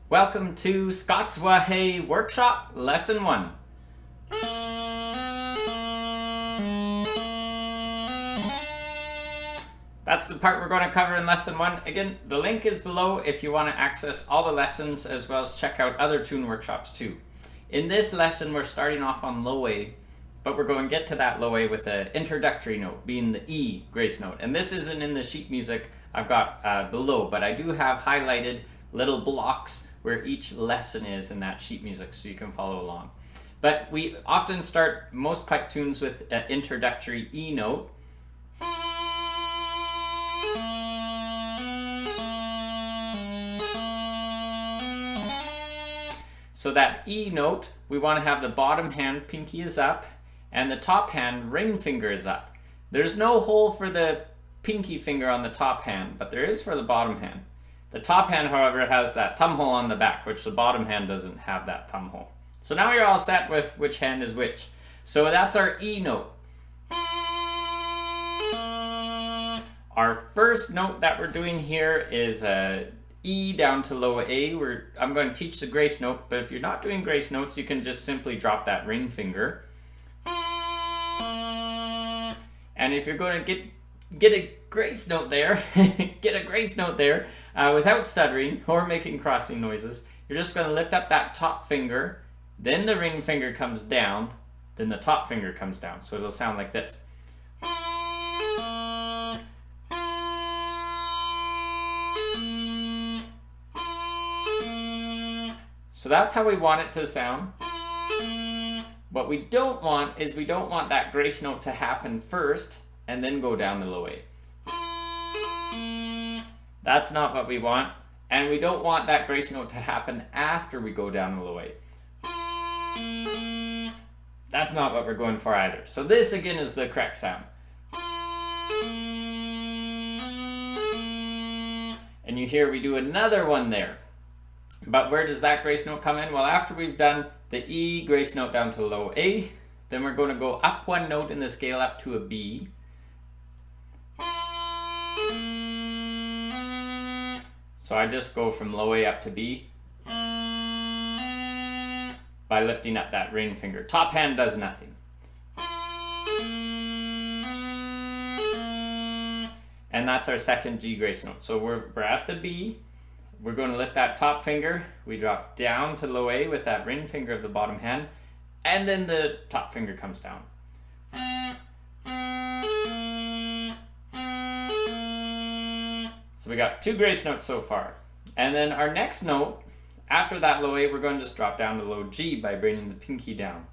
Welcome to Scots Wha Hae Workshop Lesson 1. That's the part we're going to cover in Lesson 1. Again, the link is below if you want to access all the lessons as well as check out other tune workshops too. In this lesson, we're starting off on low A, but we're going to get to that low A with an introductory note, being the E grace note. And this isn't in the sheet music I've got below, but I do have highlighted little blocks where each lesson is in that sheet music so you can follow along. But we often start most pipe tunes with an introductory E note. So that E note, we want to have the bottom hand, pinky is up, and the top hand, ring finger is up. There's no hole for the pinky finger on the top hand, but there is for the bottom hand. The top hand, however, has that thumb hole on the back, which the bottom hand doesn't have that thumb hole. So now you're all set with which hand is which. So that's our E note. Our first note that we're doing here is a E down to low A. I'm going to teach the grace note, but if you're not doing grace notes, you can just simply drop that ring finger. And if you're going to get a grace note there, without stuttering or making crossing noises, you're just going to lift up that top finger, then the ring finger comes down, then the top finger comes down. So it'll sound like this. So that's how we want it to sound. What we don't want is we don't want that grace note to happen first and then go down to low A. That's not what we want, and we don't want that grace note to happen after we go down to low A. That's not what we're going for either. So this again is the correct sound. And you hear we do another one there. But where does that grace note come in? Well, after we've done the E grace note down to low A, then we're going to go up one note in the scale up to a B. So I just go from low A up to B by lifting up that ring finger. Top hand does nothing. And that's our second G grace note. So we're at the B. We're going to lift that top finger. We drop down to low A with that ring finger of the bottom hand. And then the top finger comes down. So we got two grace notes so far. And then our next note, after that low A, we're going to just drop down to low G by bringing the pinky down.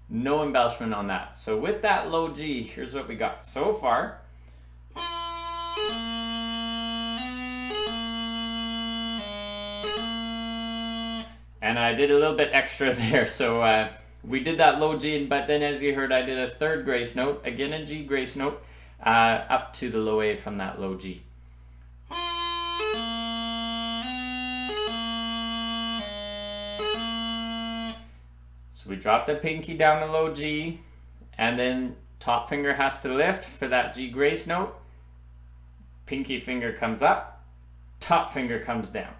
No embellishment on that. So with that low G, here's what we got so far. And I did a little bit extra there, so we did that low G, but then as you heard, I did a third grace note, again a G grace note, up to the low A from that low G. So we drop the pinky down to low G, and then top finger has to lift for that G grace note. Pinky finger comes up, top finger comes down.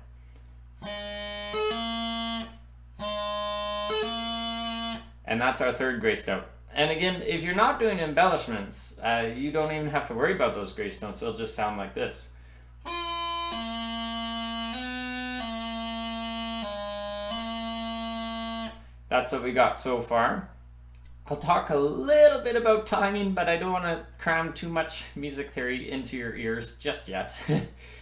And that's our third grace note. And again, if you're not doing embellishments, you don't even have to worry about those grace notes. They'll just sound like this. That's what we got so far. I'll talk a little bit about timing, but I don't want to cram too much music theory into your ears just yet.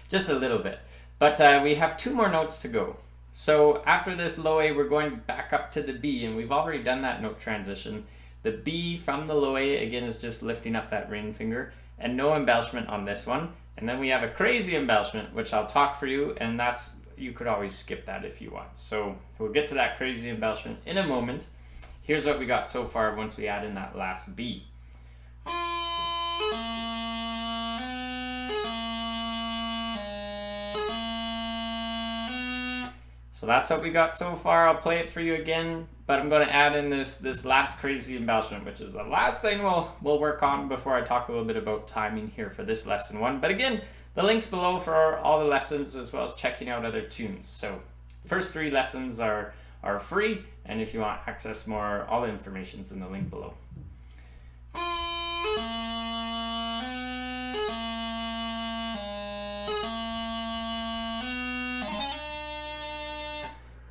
Just a little bit. But we have two more notes to go. So after this low A, we're going back up to the B, and we've already done that note transition. The B from the low A, again, is just lifting up that ring finger, and no embellishment on this one. And then we have a crazy embellishment, which I'll talk for you, and that's, you could always skip that if you want. So we'll get to that crazy embellishment in a moment. Here's what we got so far once we add in that last B. So that's what we got so far. I'll play it for you again, but I'm going to add in this last crazy embellishment, which is the last thing we'll work on before I talk a little bit about timing here for this lesson 1. But again, the links below for all the lessons, as well as checking out other tunes. So first 3 lessons are free, and if you want to access more, all the information's in the link below.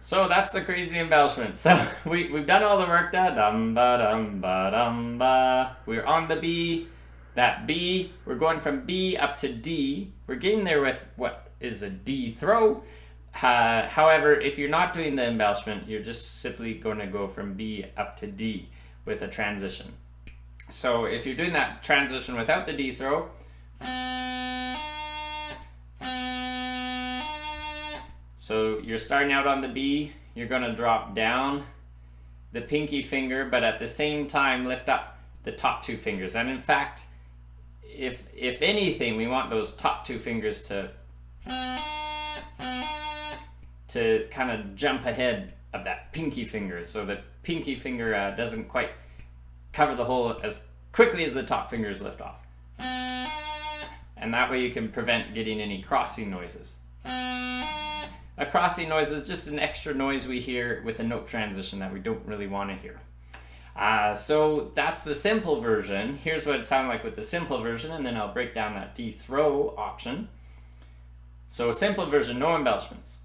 So that's the crazy embellishment. So we've done all the work. Da dum ba dum ba dum ba. We're on the B. That B, we're going from B up to D. We're getting there with what is a D throw. However, if you're not doing the embellishment, you're just simply going to go from B up to D with a transition. So if you're doing that transition without the D throw, so you're starting out on the B, you're going to drop down the pinky finger, but at the same time lift up the top 2 fingers. And in fact, if anything, we want those top 2 fingers to kind of jump ahead of that pinky finger, so the pinky finger doesn't quite cover the hole as quickly as the top fingers lift off. And that way you can prevent getting any crossing noises. A crossing noise is just an extra noise we hear with a note transition that we don't really want to hear. So that's the simple version. Here's what it sounded like with the simple version, and then I'll break down that D throw option. So simple version, no embellishments.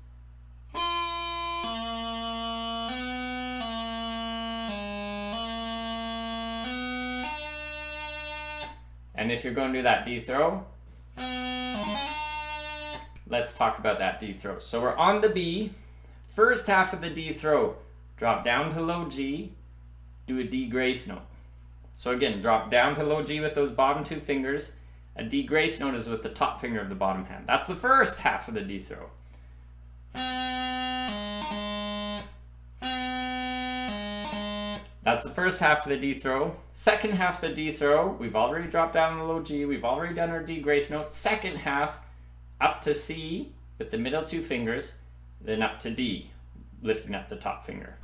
And if you're going to do that D throw, let's talk about that D throw. So we're on the B, first half of the D throw, drop down to low G, do a D grace note. So again, drop down to low G with those bottom 2 fingers. A D grace note is with the top finger of the bottom hand. That's the first half of the D throw. That's the first half of the D throw. Second half of the D throw, we've already dropped down to low G, we've already done our D grace note. Second half, up to C with the middle 2 fingers, then up to D, lifting up the top finger.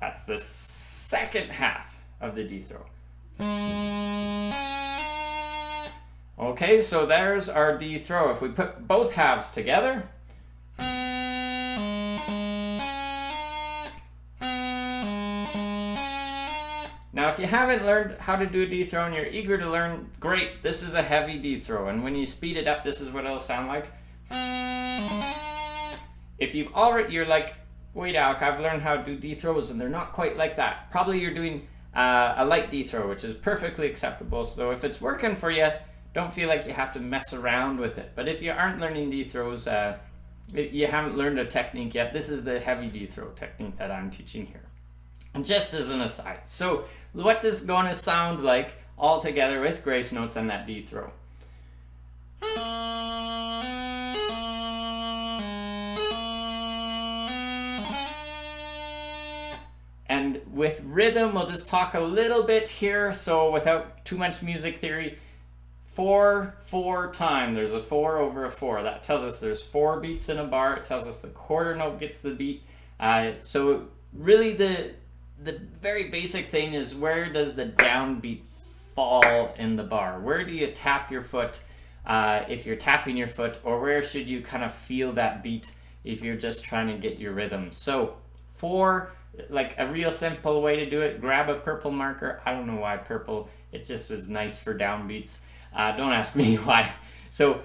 That's the second half of the D throw. Okay, so there's our D throw. If we put both halves together, now, if you haven't learned how to do a D throw and you're eager to learn, great, this is a heavy D throw. And when you speed it up, this is what it'll sound like. If you've already, you're like, wait, Alec, I've learned how to do D throws and they're not quite like that. Probably you're doing a light D throw, which is perfectly acceptable. So if it's working for you, don't feel like you have to mess around with it. But if you aren't learning D throws, you haven't learned a technique yet, this is the heavy D throw technique that I'm teaching here. And just as an aside, so what is going to sound like all together with grace notes and that D throw? And with rhythm, we'll just talk a little bit here, so without too much music theory. 4/4 time, there's a 4 over a 4. That tells us there's 4 beats in a bar. It tells us the quarter note gets the beat. So really the very basic thing is, where does the downbeat fall in the bar? Where do you tap your foot if you're tapping your foot, or where should you kind of feel that beat if you're just trying to get your rhythm? So 4, like a real simple way to do it, grab a purple marker. I don't know why purple, it just was nice for downbeats. Don't ask me why. So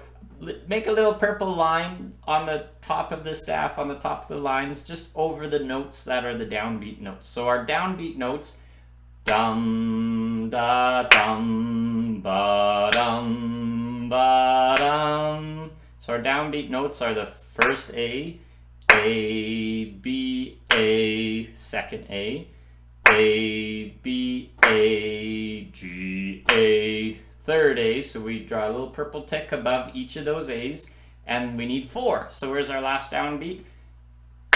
make a little purple line on the top of the staff, on the top of the lines, just over the notes that are the downbeat notes. So our downbeat notes, dum da dum ba dum ba dum. So our downbeat notes are the first A, B, A, second A, B, A, G, A, third A. So we draw a little purple tick above each of those A's, and we need 4. So where's our last downbeat?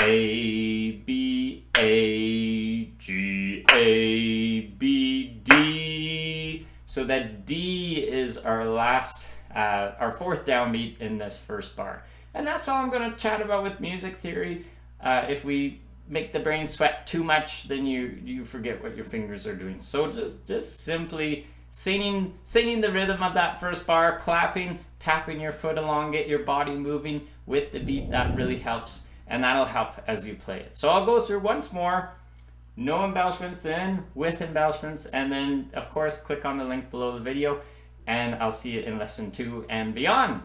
A, B, A, G, A, B, D. So that D is our last, our 4th downbeat in this first bar. And that's all I'm going to chat about with music theory. If we make the brain sweat too much, then you forget what your fingers are doing. So just simply singing the rhythm of that first bar, clapping, tapping your foot along, get your body moving with the beat. That really helps, and that'll help as you play it. So I'll go through once more. No embellishments, then with embellishments, and then of course click on the link below the video, and I'll see you in lesson 2 and beyond.